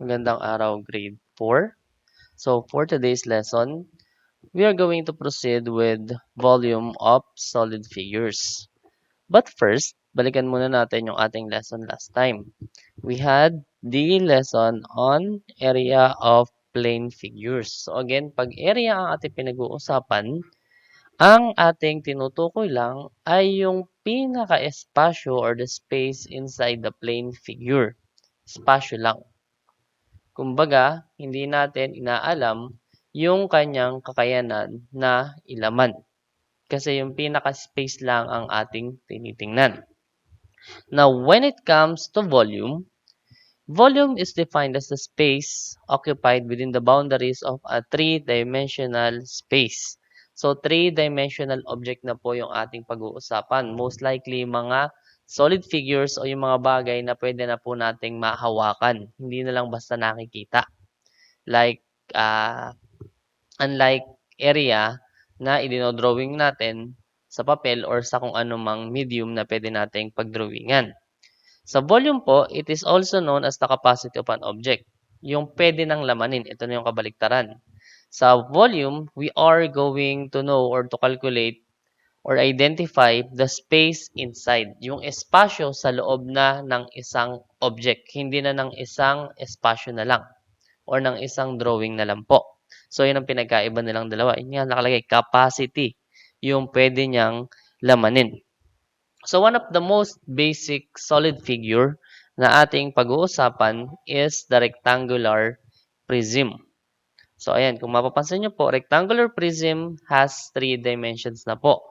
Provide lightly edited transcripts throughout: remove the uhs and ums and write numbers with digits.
Magandang araw, grade 4. So, for today's lesson, we are going to proceed with volume of solid figures. But first, balikan muna natin yung ating lesson last time. We had the lesson on area of plane figures. So again, pag area ang ating pinag-uusapan, ang ating tinutukoy lang ay yung pinaka-espasyo or the space inside the plane figure. Espasyo lang. Kumbaga, hindi natin inaalam yung kanyang kakayanan na ilaman. Kasi yung pinaka-space lang ang ating tinitingnan. Now, when it comes to volume, volume is defined as the space occupied within the boundaries of a three-dimensional space. So, three-dimensional object na po yung ating pag-uusapan. Most likely, mga solid figures o yung mga bagay na pwede na po nating mahawakan. Hindi na lang basta nakikita. Like, unlike area na idinodrawing natin sa papel or sa kung anumang medium na pwede nating pagdrawingan. Sa volume po, it is also known as the capacity of an object. Yung pwede nang lamanin, ito na yung kabaliktaran. Sa volume, we are going to know or to calculate or identify the space inside. Yung espasyo sa loob na ng isang object, hindi na ng isang espasyo na lang or ng isang drawing na lang po. So, yun ang pinagkaiba nilang dalawa. Yun nga nakalagay, capacity, yung pwede niyang lamanin. So, one of the most basic solid figure na ating pag-uusapan is the rectangular prism. So, ayan, kung mapapansin nyo po, rectangular prism has 3 dimensions na po.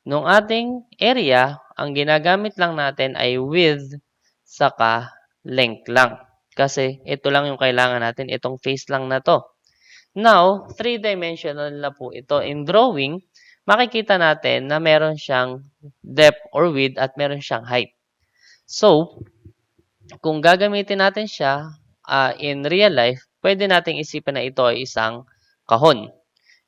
Nung ating area, ang ginagamit lang natin ay width saka length lang. Kasi ito lang yung kailangan natin, itong face lang na to. Now, 3-dimensional na po ito. In drawing, makikita natin na meron siyang depth or width at meron siyang height. So, kung gagamitin natin siya in real life, pwede nating isipin na ito ay isang kahon.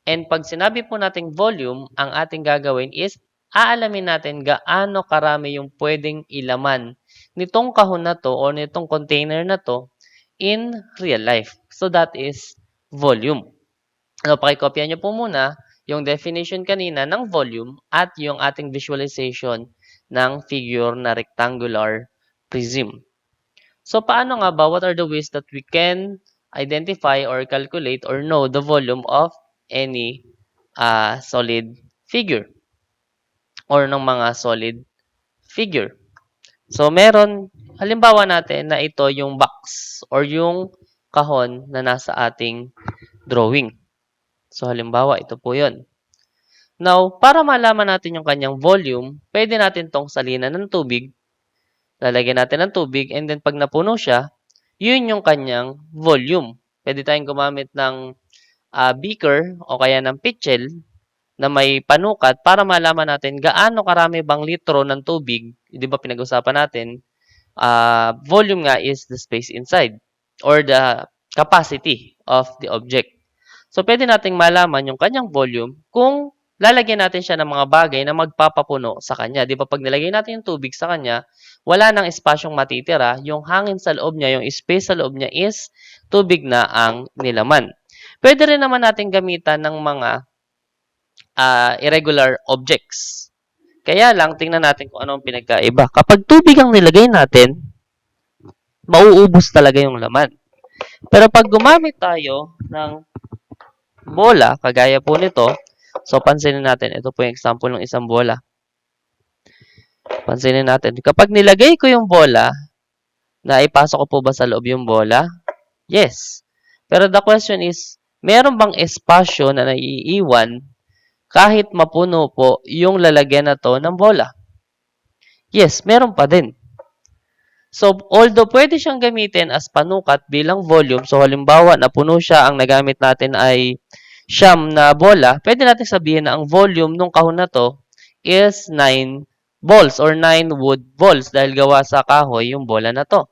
And pag sinabi po nating volume, ang ating gagawin is aalamin natin gaano karami yung pwedeng ilaman nitong kahon na to o nitong container na to in real life. So that is volume. So, pakikopya nyo po muna yung definition kanina ng volume at yung ating visualization ng figure na rectangular prism. So, paano nga ba? What are the ways that we can identify or calculate or know the volume of any solid figure or ng mga solid figure? So, meron, halimbawa natin na ito yung box or yung kahon na nasa ating drawing. So, halimbawa, ito po yun. Now, para malaman natin yung kanyang volume, pwede natin tong salinan ng tubig. Lalagyan natin ng tubig and then pag napuno siya, yun yung kanyang volume. Pwede tayong gumamit ng beaker o kaya ng pitchel na may panukat para malaman natin gaano karami bang litro ng tubig. Di ba pinag-usapan natin, volume nga is the space inside or the capacity of the object. So, pwede nating malaman yung kanyang volume kung lalagyan natin siya ng mga bagay na magpapapuno sa kanya. Di ba pag nilagay natin yung tubig sa kanya, wala nang espasyong matitira. Yung hangin sa loob niya, yung space sa loob niya is tubig na ang nilaman. Pwede rin naman natin gamitan ng mga irregular objects. Kaya lang, tingnan natin kung ano ang pinagkaiba. Kapag tubig ang nilagay natin, mauubos talaga yung laman. Pero pag gumamit tayo ng bola, kagaya po nito, so pansinin natin, ito po yung example ng isang bola. Pansinin natin, kapag nilagay ko yung bola, naipasok ko po ba sa loob yung bola? Yes. Pero the question is, meron bang espasyo na naiiwan kahit mapuno po yung lalagyan na to ng bola? Yes, meron pa din. So, although pwede siyang gamitin as panukat bilang volume, so halimbawa napuno siya, ang nagamit natin ay siyam na bola, pwede natin sabihin na ang volume ng kahon na to is 9 balls or 9 wood balls dahil gawa sa kahoy yung bola na to.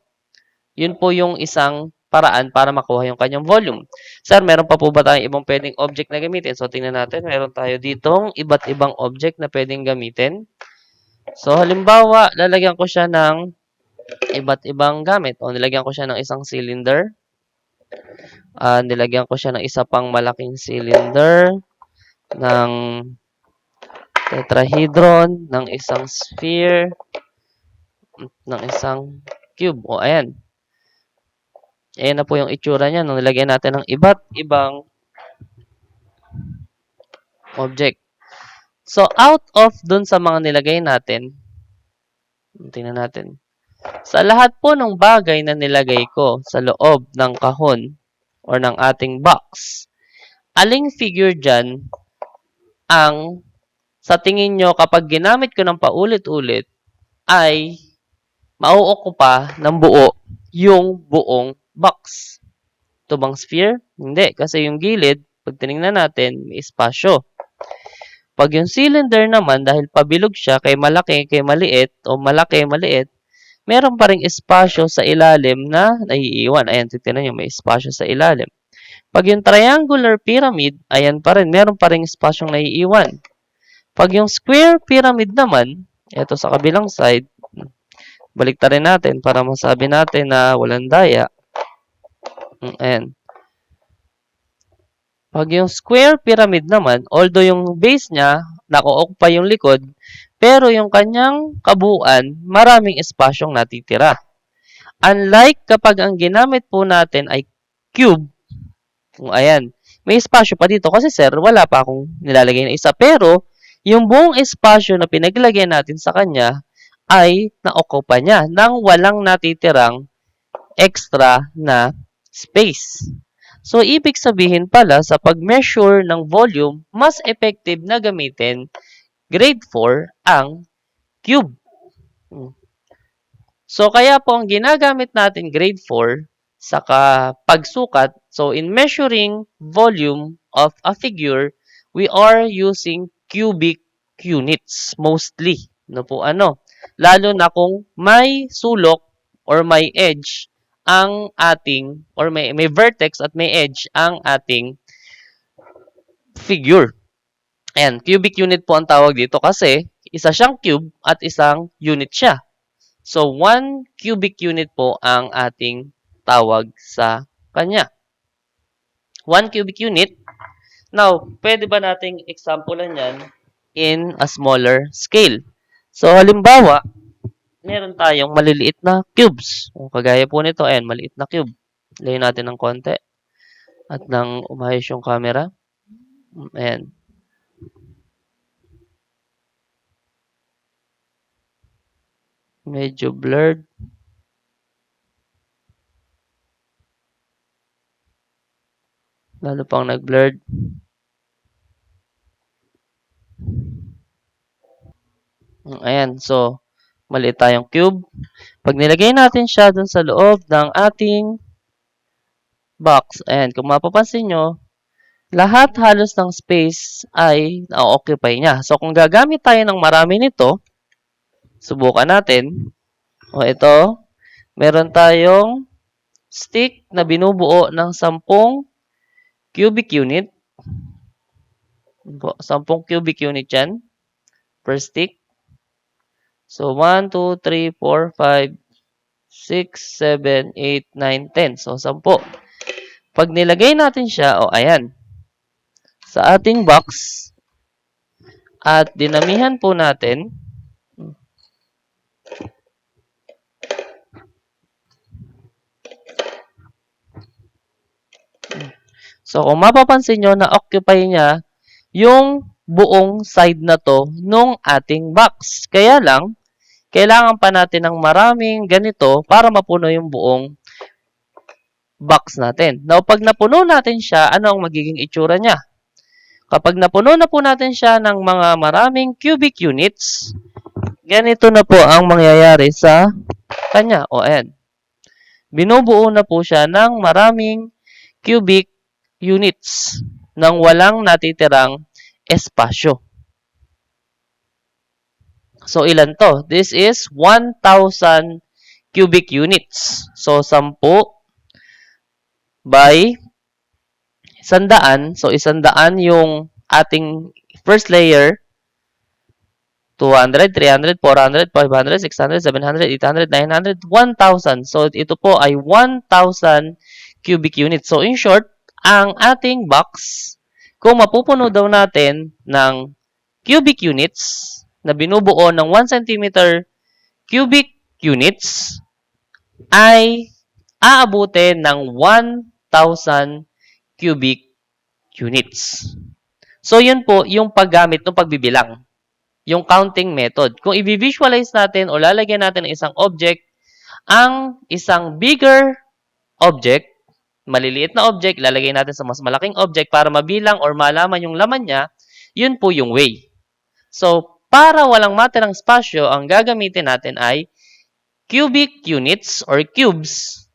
Yun po yung isang paraan para makuha yung kanyang volume. Sir, meron pa po ba tayong ibang pwedeng object na gamitin? So, tingnan natin. Meron tayo ditong iba't ibang object na pwedeng gamitin. So, halimbawa, lalagyan ko siya ng iba't ibang gamit o nilagyan ko siya ng isang cylinder. Nilagyan ko siya ng isa pang malaking cylinder, ng tetrahedron, ng isang sphere, ng isang cube. O, ayan. Ayan na po yung itsura niya nung nilagyan natin ng iba't ibang object. So, out of dun sa mga nilagay natin, tingnan natin. Sa lahat po ng bagay na nilagay ko sa loob ng kahon or ng ating box, aling figure dyan ang sa tingin nyo kapag ginamit ko ng paulit-ulit ay mauokupa ng buo yung buong box? Ito bang sphere? Hindi, kasi yung gilid, pag tinignan natin, may espasyo. Pag yung cylinder naman, dahil pabilog siya kay malaki, kay maliit, o malaki, maliit, meron pa ring espasyo sa ilalim na naiiwan. Ayan, titignan nyo, may espasyo sa ilalim. Pag yung triangular pyramid, ayan pa rin, meron pa ring espasyong naiiwan. Pag yung square pyramid naman, ito sa kabilang side, baliktarin natin para masabi natin na walang daya. Ayan. Pag yung square pyramid naman, although yung base niya, naka-occupy yung likod, pero yung kanyang kabuuan, maraming espasyong natitira. Unlike kapag ang ginamit po natin ay cube, ayan, may espasyo pa dito kasi sir, wala pa akong nilalagay na isa. Pero, yung buong espasyo na pinaglagyan natin sa kanya ay na-occupy niya nang walang natitirang extra na space. So, ibig sabihin pala sa pag-measure ng volume, mas effective na gamitin grade 4 ang cube. So, kaya po ang ginagamit natin grade 4 sa pagsukat, so in measuring volume of a figure, we are using cubic units mostly. Lalo na kung may sulok or may edge ang ating, or may vertex at may edge ang ating figure. Ayan, cubic unit po ang tawag dito kasi isa siyang cube at isang unit siya. So, 1 cubic unit po ang ating tawag sa kanya. 1 cubic unit. Now, pwede ba nating examplean yan in a smaller scale? So, halimbawa, meron tayong maliliit na cubes. Kagaya po nito, ayan, maliit na cube. Layo natin ng konti. At nang umayos yung camera. Ayan. Medyo blurred. Lalo pang nag-blurred. Ayan, so, maliit tayong cube. Pag nilagay natin siya dun sa loob ng ating box, ayan, kung mapapansin nyo, lahat halos ng space ay na-occupy niya. So, kung gagamit tayo ng marami nito, subukan natin. O, ito, meron tayong stick na binubuo ng 10 cubic unit. 10 cubic unit yan per stick. So, 1, 2, 3, 4, 5, 6, 7, 8, 9, 10. So, 10. Pag nilagay natin siya, ayan, sa ating box, at dinamihan po natin, so, kung mapapansin nyo, na-occupy niya yung buong side na to nung ating box. Kaya lang, kailangan pa natin ng maraming ganito para mapuno yung buong box natin. Now, pag napuno natin siya, ano ang magiging itsura niya? Kapag napuno na po natin siya ng mga maraming cubic units, ganito na po ang mangyayari sa kanya. O, ayan. Binubuo na po siya ng maraming cubic units nang walang natitirang espasyo. So, ilan to? This is 1,000 cubic units. So, 10 by 100. So, 100 yung ating first layer. 200, 300, 400, 500, 600, 700, 800, 900, 1,000. So, ito po ay 1,000 cubic units. So in short, ang ating box, kung mapupuno daw natin ng cubic units na binubuo ng 1 centimeter cubic units, ay aabutin ng 1,000 cubic units. So yun po yung paggamit ng pagbibilang, yung counting method. Kung i-visualize natin o lalagyan natin ng isang object, ang isang bigger object, maliliit na object, lalagay natin sa mas malaking object para mabilang or malaman yung laman niya, yun po yung way. So, para walang matirang spasyo, ang gagamitin natin ay cubic units or cubes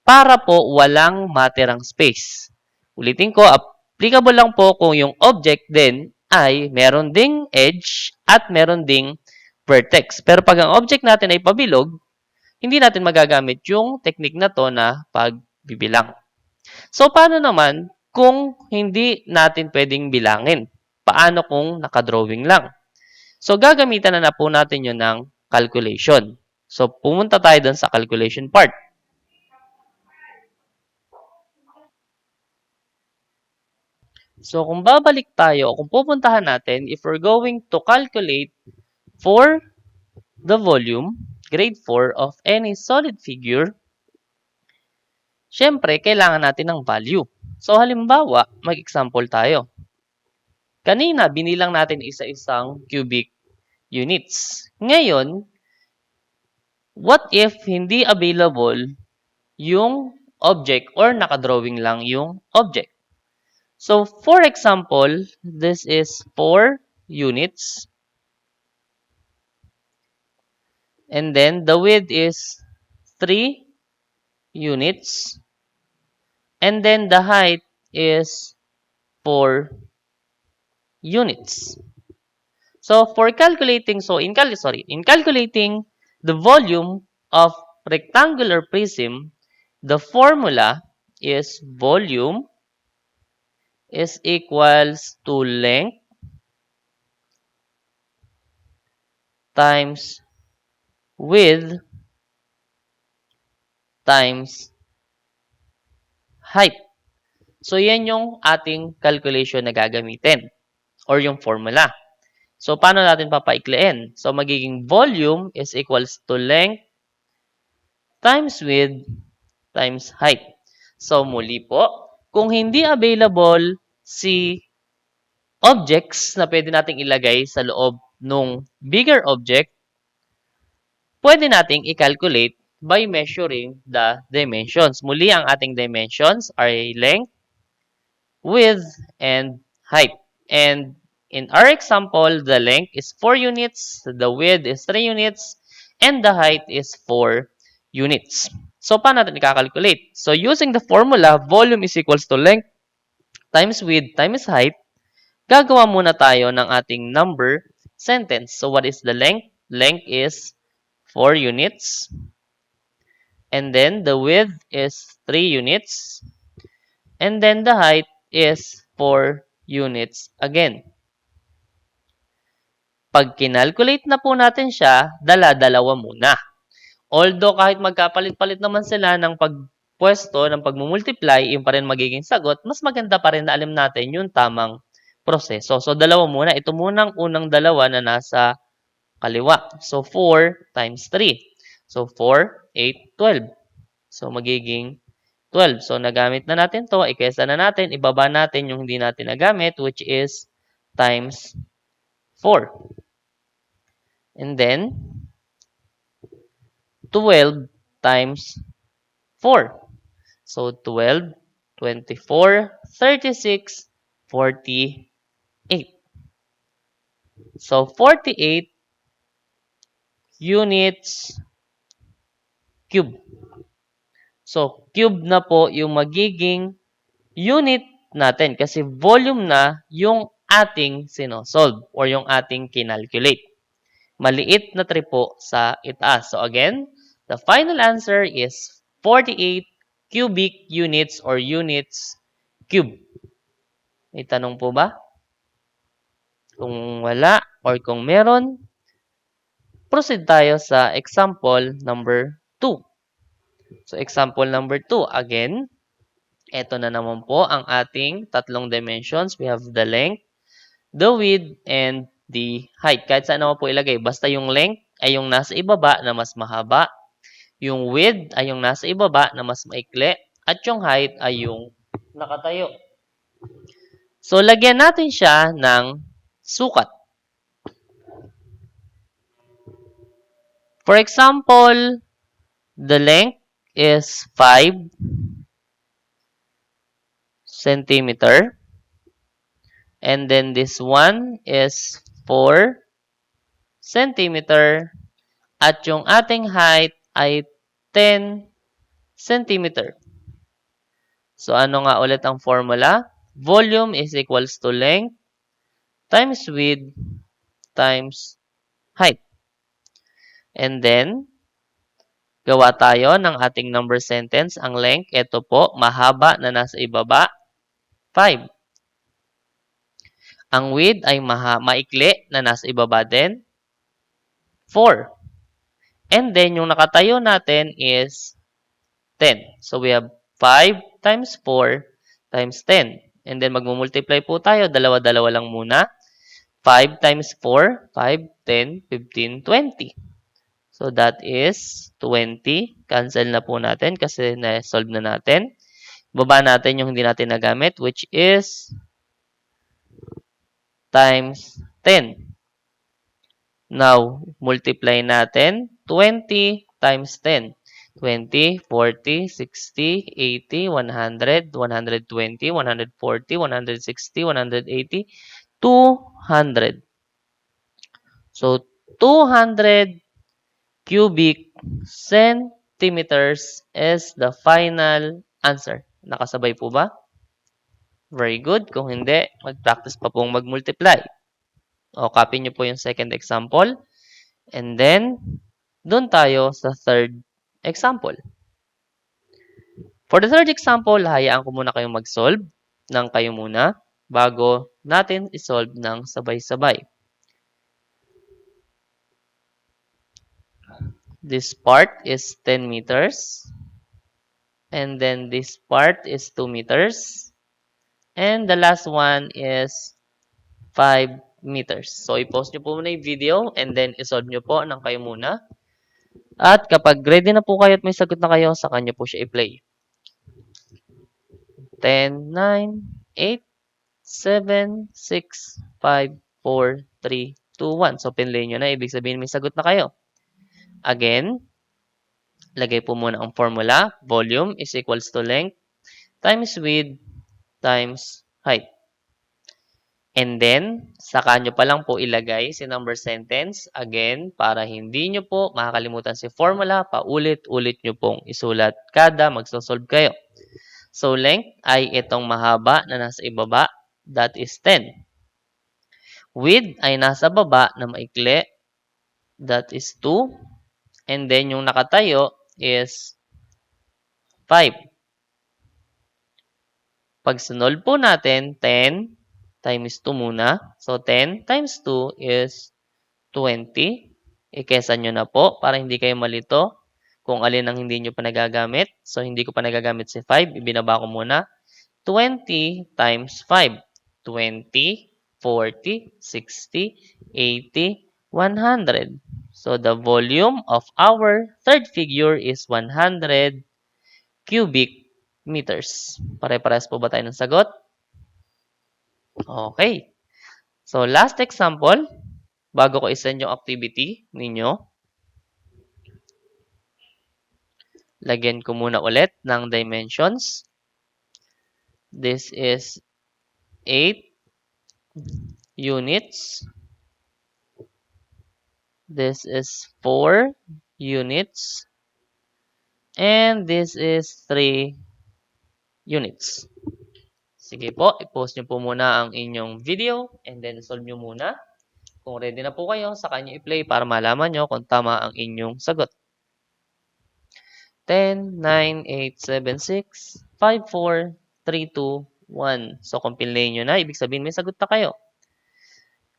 para po walang matirang space. Ulitin ko, applicable lang po kung yung object din ay meron ding edge at meron ding vertex. Pero pag ang object natin ay pabilog, hindi natin magagamit yung technique na to na pagbibilang. So, paano naman kung hindi natin pwedeng bilangin? Paano kung nakadrawing lang? So, gagamitan na po natin yun ng calculation. So, pumunta tayo dun sa calculation part. So, kung babalik tayo o kung pupuntahan natin, if we're going to calculate for the volume, grade 4 of any solid figure, syempre, kailangan natin ng value. So, halimbawa, mag-example tayo. Kanina, binilang natin isa-isang cubic units. Ngayon, what if hindi available yung object or nakadrawing lang yung object? So, for example, this is 4 units. And then, the width is 3 units. And then, the height is 4 units. So, for calculating, in calculating the volume of rectangular prism, the formula is volume is equals to length times width times height. So, yan yung ating calculation na gagamitin or yung formula. So, paano natin papaikliin? So, magiging volume is equals to length times width times height. So, muli po, kung hindi available si objects na pwede nating ilagay sa loob ng bigger object, pwede nating i-calculate by measuring the dimensions. Muli, ang ating dimensions are length, width, and height. And in our example, the length is 4 units, the width is 3 units, and the height is 4 units. So, paano natin i-calculate? So, using the formula, volume is equals to length times width times height, gagawa muna tayo ng ating number sentence. So, what is the length? Length is 4 units. And then, the width is 3 units. And then, the height is 4 units again. Pag kinalculate na po natin siya, dala-dalawa muna. Although kahit magkapalit-palit naman sila ng pagpwesto, ng pagmumultiply, yung pa rin magiging sagot, mas maganda pa rin na alam natin yung tamang proseso. So, dalawa muna. Ito muna ang unang dalawa na nasa kaliwa. So, 4 times 3. So, 4, 8, 12. So, magiging 12. So, nagamit na natin to. Ikesa na natin. Ibaba natin yung hindi natin nagamit, which is times 4. And then, 12 times 4. So, 12, 24, 36, 48. So, 48 units cube. So, cube na po yung magiging unit natin kasi volume na yung ating sinosolve or yung ating kinalculate. Maliit na 3 po sa itaas. So, again, the final answer is 48 cubic units or units cube. May tanong po ba? Kung wala or kung meron, proceed tayo sa example number 2. So, example number 2, again, Ito na naman po ang ating tatlong dimensions. We have the length, the width, and the height. Kahit saan naman po ilagay. Basta yung length ay yung nasa ibaba na mas mahaba, yung width ay yung nasa ibaba na mas maikli, at yung height ay yung nakatayo. So, lagyan natin siya ng sukat. For example, the length is 5 centimeter. And then this one is 4 centimeter. At yung ating height ay 10 centimeter. So, ano nga ulit ang formula? Volume is equals to length times width times height. And then, gawa tayo ng ating number sentence. Ang length, ito po, mahaba na nasa ibaba, 5. Ang width ay maikli na nasa ibaba din, 4. And then, yung nakatayo natin is 10. So, we have 5 times 4 times 10. And then, magmumultiply po tayo. Dalawa-dalawa lang muna. 5 times 4, 5, 10, 15, 20. So, that is 20. Cancel na po natin kasi na-solve na natin. Baba natin yung hindi natin nagamit, which is times 10. Now, multiply natin 20 times 10. 20, 40, 60, 80, 100, 120, 140, 160, 180, 200. So, 200 cubic centimeters is the final answer. Nakasabay po ba? Very good. Kung hindi, mag-practice pa pong mag-multiply. O, copy nyo po yung second example. And then, doon tayo sa third example. For the third example, hayaan ko muna kayong mag-solve ng kayo muna bago natin isolve ng sabay-sabay. This part is 10 meters. And then this part is 2 meters. And the last one is 5 meters. So, i-pause nyo po muna yung video and then isolve nyo po ng kayo muna. At kapag ready na po kayo at may sagot na kayo, sa kanya po siya i-play. 10, 9, 8, 7, 6, 5, 4, 3, 2, 1. So, pinlay nyo na. Ibig sabihin may sagot na kayo. Again, lagay po muna ang formula. Volume is equals to length times width times height. And then, saka nyo pa lang po ilagay si number sentence. Again, para hindi nyo po makakalimutan si formula, paulit-ulit nyo pong isulat kada magsosolve kayo. So, length ay itong mahaba na nasa ibaba. That is 10. Width ay nasa baba na maikli. That is 2. And then, yung nakatayo is 5. Pag sinolve po natin, 10 times 2 muna. So, 10 times 2 is 20. Ikesa nyo na po para hindi kayo malito kung alin ang hindi nyo pa nagagamit. So, hindi ko pa nagagamit si 5. Ibinaba ko muna. 20 times 5. 20, 40, 60, 80, 100. So, the volume of our third figure is 100 cubic meters. Pare-parehas po ba tayo ng sagot? Okay. So, last example, bago ko isend yung activity ninyo, lagyan ko muna ulit ng dimensions. This is 8 units. This is 4 units. And this is 3 units. Sige po, i-post nyo po muna ang inyong video and then solve nyo muna. Kung ready na po kayo, saka nyo i-play para malaman nyo kung tama ang inyong sagot. 10, 9, 8, 7, 6, 5, 4, 3, 2, 1. So, kung pinlay nyo na, ibig sabihin may sagot na kayo.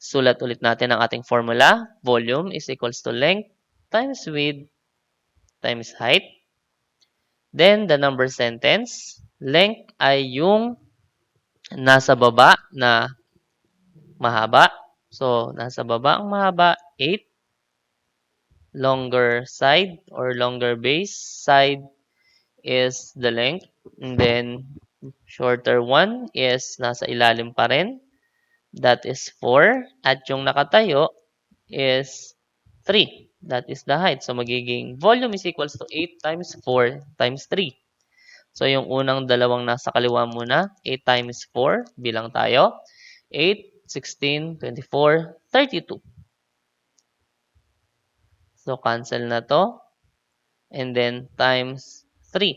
Sulat ulit natin ang ating formula. Volume is equals to length times width times height. Then, the number sentence. Length ay yung nasa baba na mahaba. So, nasa baba ang mahaba, 8. Longer side or longer base side is the length. And then, shorter one is nasa ilalim pa rin. That is 4. At yung nakatayo is 3. That is the height. So, magiging volume is equals to 8 times 4 times 3. So, yung unang dalawang nasa kaliwa muna, 8 times 4, bilang tayo. 8, 16, 24, 32. So, cancel na to. And then, times 3.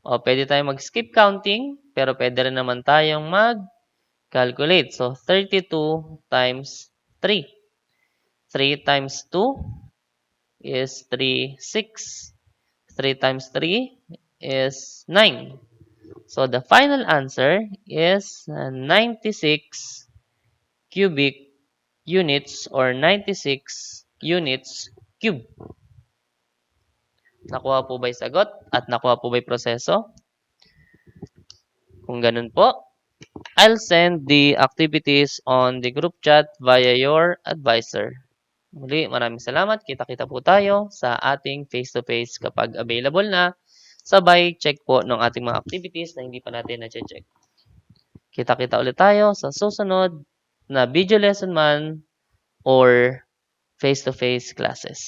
O, pwede tayong mag-skip counting, pero pwede rin naman tayong mag-calculate. So, 32 times 3. 3 times 2 is 3, 6. 3 times 3 is 9. So, the final answer is 96 cubic units or 96 units cube. Nakuha po ba yung sagot at nakuha po ba yung proseso? Kung ganun po, I'll send the activities on the group chat via your advisor. Muli, maraming salamat. Kita-kita po tayo sa ating face-to-face kapag available na. Sabay check po ng ating mga activities na hindi pa natin na-check. Kita-kita ulit tayo sa susunod na video lesson man or face-to-face classes.